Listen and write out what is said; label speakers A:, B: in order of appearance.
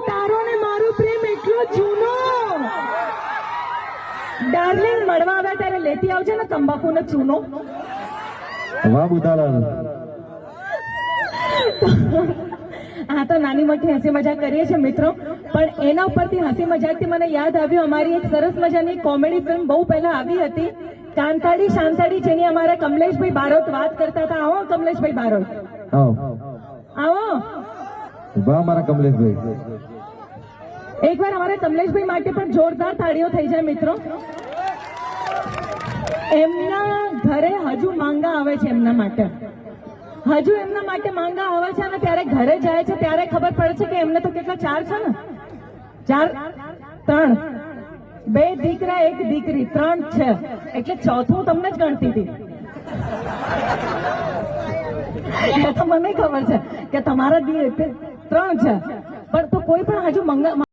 A: તારો ને મારો પ્રેમ એટલો જૂનો. ડાર્લિંગ મળવા આવ્યા ત્યારે લેતી આવજે ને તંબાકુ ને ચૂનો.
B: વાહ બુધાલાલ.
A: હા તો નાની મોટી હસી મજાક કરીએ છીએ મિત્રો, પણ એના ઉપરથી હસી મજાકથી મને યાદ આવ્યું અમારી એક સરસ મજાની કોમેડી ફિલ્મ બહુ પહેલા આવી હતી, કાંતાડી શાંતાડી, જેની અમારા કમલેશભાઈ બારોટ વાત કરતા હતા. આવો કમલેશભાઈ બારોટ, આવો.
B: વાહ મારા કમલેશભાઈ.
A: એકવાર અમારા કમલેશભાઈ માટે પણ જોરદાર તાળીઓ થઈ જાય મિત્રો. એમના ઘરે હજુ માંગા આવે છે, એમના માટે હજુ એમના માટે માંગા આવે છે, અને ત્યારે ઘરે જાય છે ત્યારે ખબર પડે છે કે એમને તો કેટલા 4 છે ને, 3, 2 દીકરા 1 દીકરી, 3 છે, એટલે ચોથું તમને જ ગણતી હતી. એ તો મને ખબર છે કે તમારા 3 છે, પણ તો કોઈ પણ હજુ મંગા